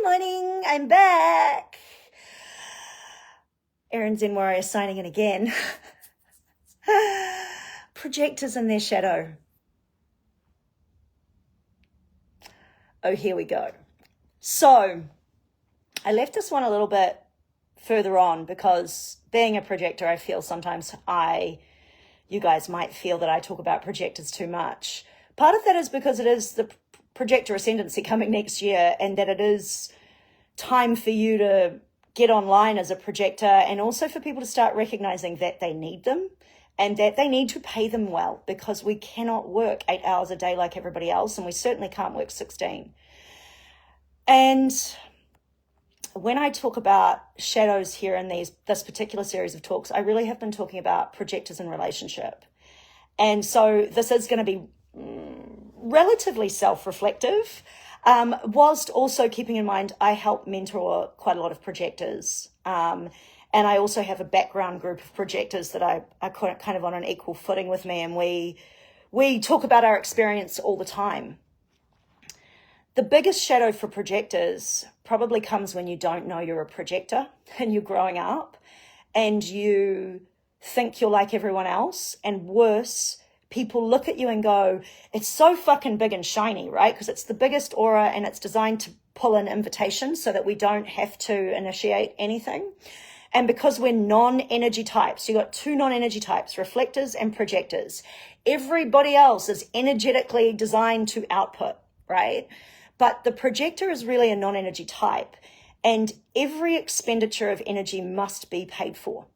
morning, I'm back. Erin Zen Warrior signing in again. Projectors in their shadow. Oh, here we go. So I left this one a little bit further on because being a projector, I feel sometimes you guys might feel that I talk about projectors too much. Part of that is because it is the projector ascendancy coming next year, and that it is time for you to get online as a projector, and also for people to start recognizing that they need them and that they need to pay them well, because we cannot work 8 hours a day like everybody else, and we certainly can't work 16. And when I talk about shadows here in this particular series of talks, I really have been talking about projectors in relationship. And so this is going to be relatively self-reflective, whilst also keeping in mind I help mentor quite a lot of projectors. And I also have a background group of projectors that are kind of on an equal footing with me, and we talk about our experience all the time. The biggest shadow for projectors probably comes when you don't know you're a projector and you're growing up and you think you're like everyone else, and worse, people look at you and go, it's so fucking big and shiny, right? Because it's the biggest aura and it's designed to pull in invitations so that we don't have to initiate anything. And because we're non-energy types, you got two non-energy types, reflectors and projectors. Everybody else is energetically designed to output, right? But the projector is really a non-energy type, and every expenditure of energy must be paid for.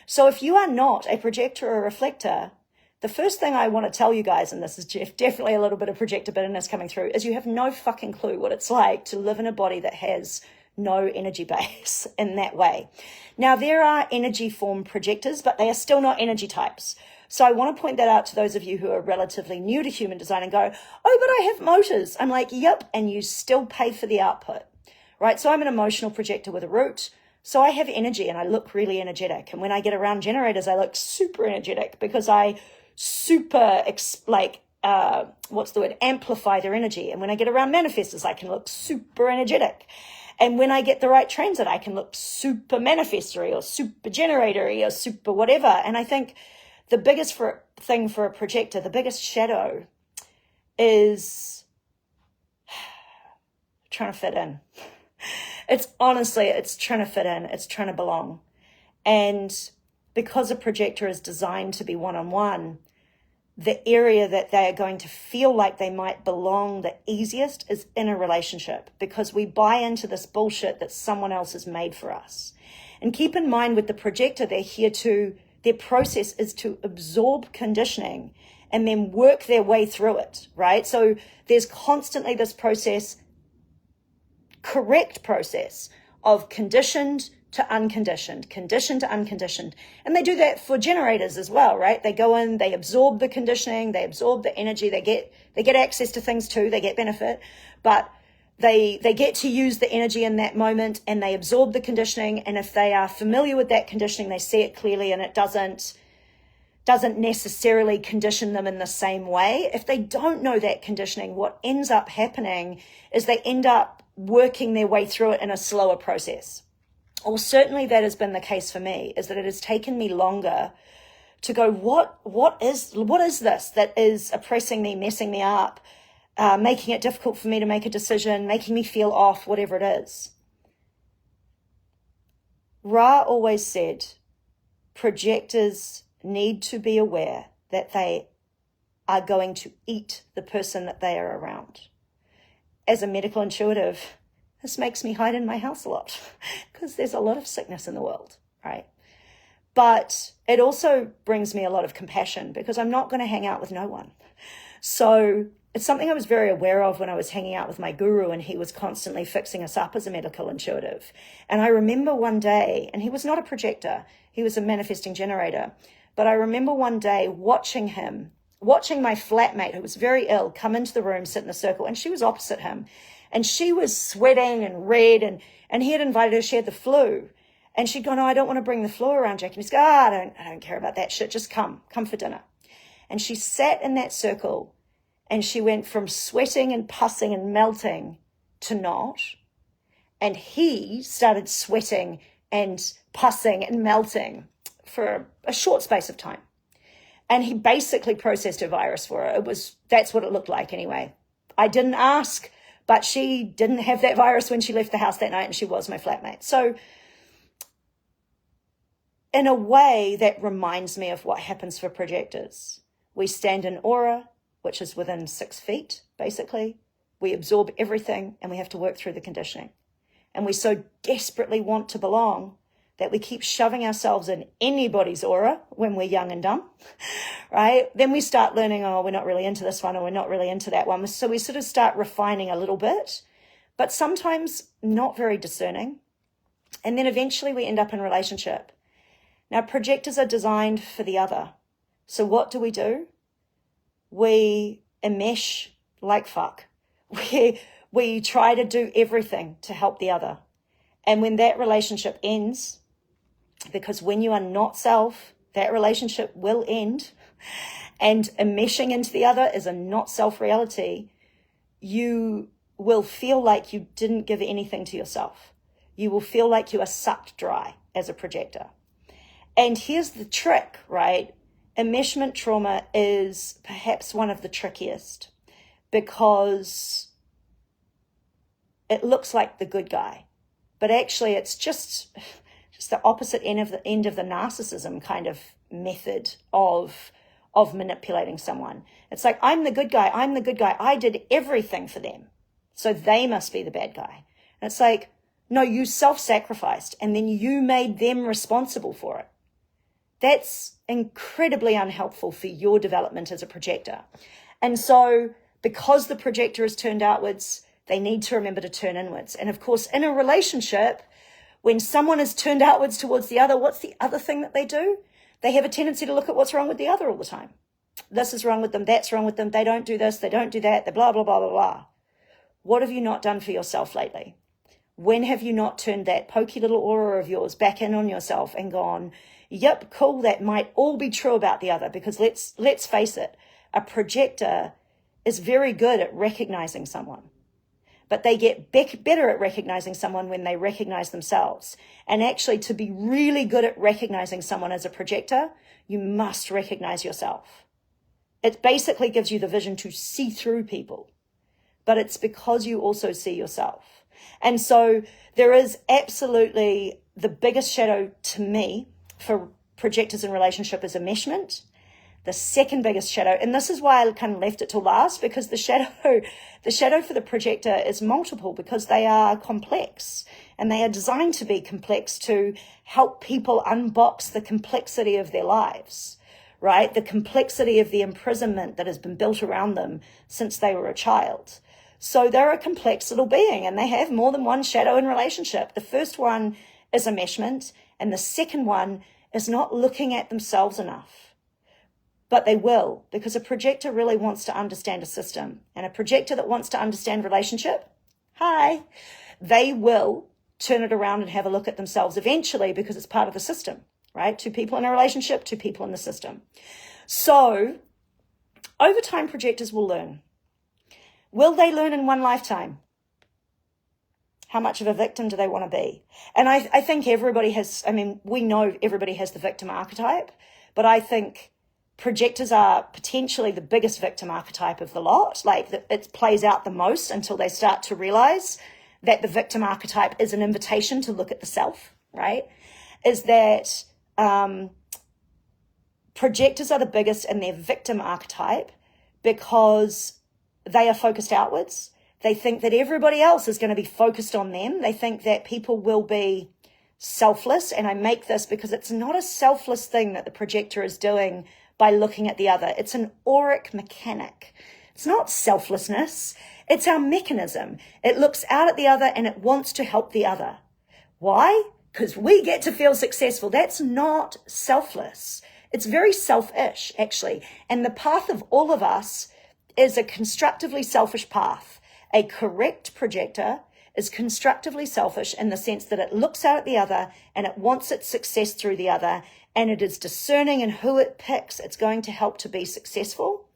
So if you are not a projector or a reflector, the first thing I want to tell you guys, and this is definitely a little bit of projector bitterness coming through, is you have no fucking clue what it's like to live in a body that has no energy base in that way. Now, there are energy form projectors, but they are still not energy types. So I want to point that out to those of you who are relatively new to human design and go, oh, but I have motors. I'm like, yep, and you still pay for the output, right? So I'm an emotional projector with a root. So I have energy and I look really energetic. And when I get around generators, I look super energetic because I amplify their energy. And when I get around manifestors, I can look super energetic. And when I get the right transit, I can look super manifestory or super generatory or super whatever. And I think the biggest thing for a projector, the biggest shadow, is trying to fit in. It's trying to fit in. It's trying to belong. And because a projector is designed to be one-on-one, the area that they are going to feel like they might belong the easiest is in a relationship, because we buy into this bullshit that someone else has made for us. And keep in mind, with the projector, their process is to absorb conditioning and then work their way through it, right? So there's constantly this correct process of conditioned to unconditioned, conditioned to unconditioned. And they do that for generators as well, right? They go in, they absorb the conditioning, they absorb the energy, they get access to things too, they get benefit, but they get to use the energy in that moment, and they absorb the conditioning. And if they are familiar with that conditioning, they see it clearly, and it doesn't necessarily condition them in the same way. If they don't know that conditioning, what ends up happening is they end up working their way through it in a slower process. Or certainly that has been the case for me, is that it has taken me longer to go, what is this that is oppressing me, messing me up, making it difficult for me to make a decision, making me feel off, whatever it is. Ra always said, projectors need to be aware that they are going to eat the person that they are around. As a medical intuitive, this makes me hide in my house a lot because there's a lot of sickness in the world, right? But it also brings me a lot of compassion, because I'm not going to hang out with no one. So it's something I was very aware of when I was hanging out with my guru, and he was constantly fixing us up as a medical intuitive. And I remember one day, and he was not a projector, he was a manifesting generator, but I remember one day watching my flatmate, who was very ill, come into the room, sit in a circle, and she was opposite him. And she was sweating and red, and he had invited her, she had the flu. And she'd gone, no, I don't want to bring the flu around, Jack. And he's going, I don't care about that shit, just come for dinner. And she sat in that circle, and she went from sweating and pussing and melting to not. And he started sweating and pussing and melting for a short space of time. And he basically processed her virus for her. That's what it looked like anyway. I didn't ask, but she didn't have that virus when she left the house that night, and she was my flatmate. So in a way, that reminds me of what happens for projectors. We stand in aura, which is within 6 feet, basically. We absorb everything, and we have to work through the conditioning. And we so desperately want to belong that we keep shoving ourselves in anybody's aura when we're young and dumb, right? Then we start learning, oh, we're not really into this one, or we're not really into that one. So we sort of start refining a little bit, but sometimes not very discerning. And then eventually we end up in relationship. Now, projectors are designed for the other. So what do? We enmesh like fuck. We try to do everything to help the other. And when that relationship ends, because when you are not self, that relationship will end, and enmeshing into the other is a not self reality, you will feel like you didn't give anything to yourself. You will feel like you are sucked dry as a projector. And here's the trick, right? Enmeshment trauma is perhaps one of the trickiest, because it looks like the good guy, but actually it's just the opposite end of the narcissism kind of method of manipulating someone. It's like, I'm the good guy. I did everything for them, so they must be the bad guy. And it's like, no, you self-sacrificed, and then you made them responsible for it. That's incredibly unhelpful for your development as a projector. And so because the projector is turned outwards, they need to remember to turn inwards. And of course, in a relationship, when someone is turned outwards towards the other, what's the other thing that they do? They have a tendency to look at what's wrong with the other all the time. This is wrong with them. That's wrong with them. They don't do this. They don't do that. They blah, blah, blah, blah, blah. What have you not done for yourself lately? When have you not turned that pokey little aura of yours back in on yourself and gone, yep, cool, that might all be true about the other? Because let's face it, a projector is very good at recognizing someone. But they get better at recognizing someone when they recognize themselves. And actually, to be really good at recognizing someone as a projector, you must recognize yourself. It basically gives you the vision to see through people, but it's because you also see yourself. And so there is absolutely the biggest shadow to me for projectors in relationship is enmeshment. The second biggest shadow, and this is why I kind of left it till last, because the shadow for the projector is multiple, because they are complex, and they are designed to be complex to help people unbox the complexity of their lives, right? The complexity of the imprisonment that has been built around them since they were a child. So they're a complex little being, and they have more than one shadow in relationship. The first one is enmeshment, and the second one is not looking at themselves enough. But they will, because a projector really wants to understand a system. And a projector that wants to understand relationship, they will turn it around and have a look at themselves eventually, because it's part of the system, right? 2 people in a relationship, 2 people in the system. So over time, projectors will learn. Will they learn in one lifetime? How much of a victim do they want to be? And I think we know everybody has the victim archetype, but I think projectors are potentially the biggest victim archetype of the lot. Like, it plays out the most until they start to realize that the victim archetype is an invitation to look at the self, right? Is that projectors are the biggest in their victim archetype because they are focused outwards. They think that everybody else is going to be focused on them. They think that people will be selfless. And I make this because it's not a selfless thing that the projector is doing by looking at the other. It's an auric mechanic. It's not selflessness. It's our mechanism. It looks out at the other and it wants to help the other. Why? Because we get to feel successful. That's not selfless. It's very selfish, actually. And the path of all of us is a constructively selfish path. A correct projector is constructively selfish in the sense that it looks out at the other and it wants its success through the other, and it is discerning in who it picks it's going to help to be successful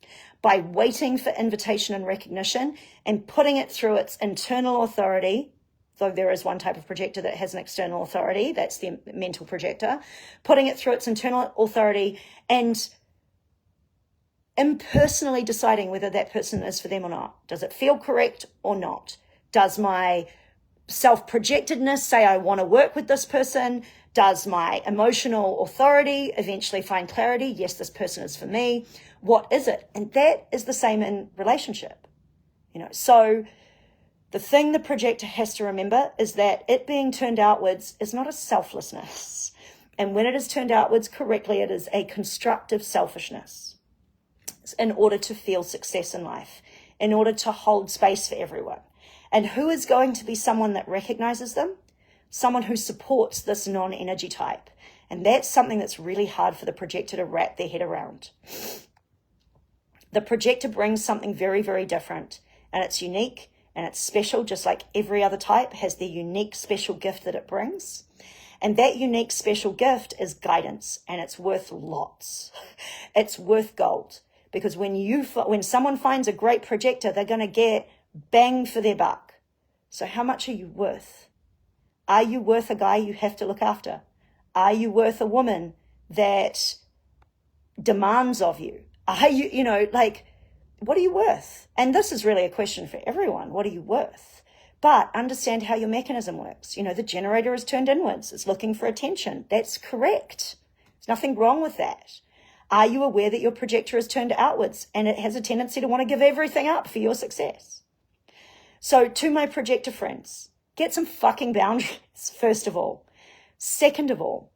by waiting for invitation and recognition and putting it through its internal authority, though there is one type of projector that has an external authority, that's the mental projector, putting it through its internal authority and impersonally deciding whether that person is for them or not. Does it feel correct or not? Does my self-projectedness say I want to work with this person? Does my emotional authority eventually find clarity? Yes, this person is for me. What is it? And that is the same in relationship. So the thing the projector has to remember is that it being turned outwards is not a selflessness. And when it is turned outwards correctly, it is a constructive selfishness in order to feel success in life, in order to hold space for everyone. And who is going to be someone that recognizes them? Someone who supports this non-energy type. And that's something that's really hard for the projector to wrap their head around. The projector brings something very, very different, and it's unique and it's special, just like every other type has their unique special gift that it brings. And that unique special gift is guidance, and it's worth lots. It's worth gold, because when someone finds a great projector, they're going to get bang for their buck. So how much are you worth? Are you worth a guy you have to look after? Are you worth a woman that demands of you? Are you, what are you worth? And this is really a question for everyone. What are you worth? But understand how your mechanism works. The generator is turned inwards. It's looking for attention. That's correct. There's nothing wrong with that. Are you aware that your projector is turned outwards and it has a tendency to want to give everything up for your success? So to my projector friends, get some fucking boundaries, first of all. Second of all,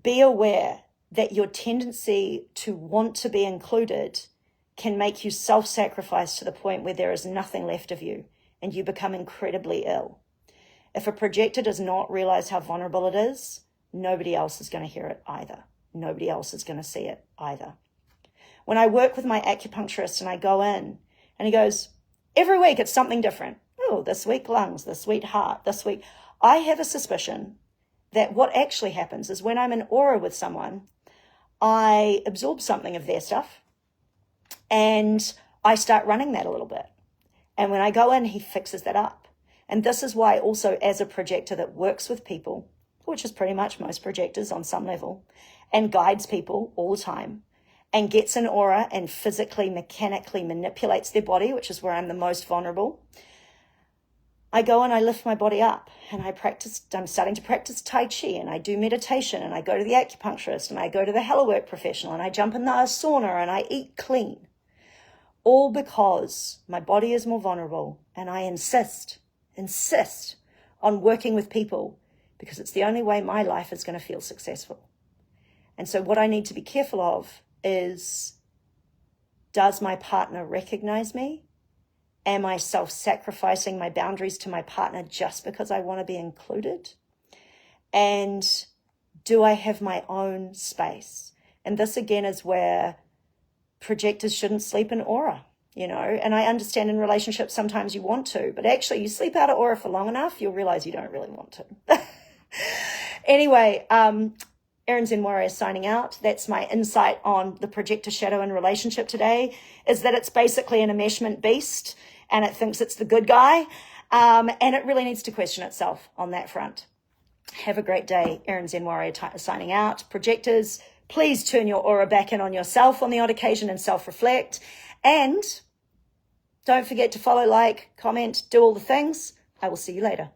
be aware that your tendency to want to be included can make you self-sacrifice to the point where there is nothing left of you and you become incredibly ill. If a projector does not realize how vulnerable it is, nobody else is going to hear it either. Nobody else is going to see it either. When I work with my acupuncturist and I go in and he goes, every week it's something different. Oh, this week lungs, this week heart, this week. I have a suspicion that what actually happens is when I'm in aura with someone, I absorb something of their stuff and I start running that a little bit. And when I go in, he fixes that up. And this is why also as a projector that works with people, which is pretty much most projectors on some level, and guides people all the time, and gets an aura and physically, mechanically manipulates their body, which is where I'm the most vulnerable. I go and I lift my body up and I'm starting to practice Tai Chi, and I do meditation, and I go to the acupuncturist, and I go to the holowork professional, and I jump in the sauna, and I eat clean. All because my body is more vulnerable, and I insist on working with people because it's the only way my life is going to feel successful. And so what I need to be careful of is, does my partner recognize me? Am I self-sacrificing my boundaries to my partner just because I want to be included? And do I have my own space? And this again is where projectors shouldn't sleep in aura, and I understand in relationships sometimes you want to, but actually you sleep out of aura for long enough, you'll realize you don't really want to. Anyway, Erin Zen Warrior signing out. That's my insight on the projector shadow in relationship today, is that it's basically an enmeshment beast and it thinks it's the good guy. And it really needs to question itself on that front. Have a great day. Erin Zen Warrior signing out. Projectors, please turn your aura back in on yourself on the odd occasion and self-reflect. And don't forget to follow, like, comment, do all the things. I will see you later.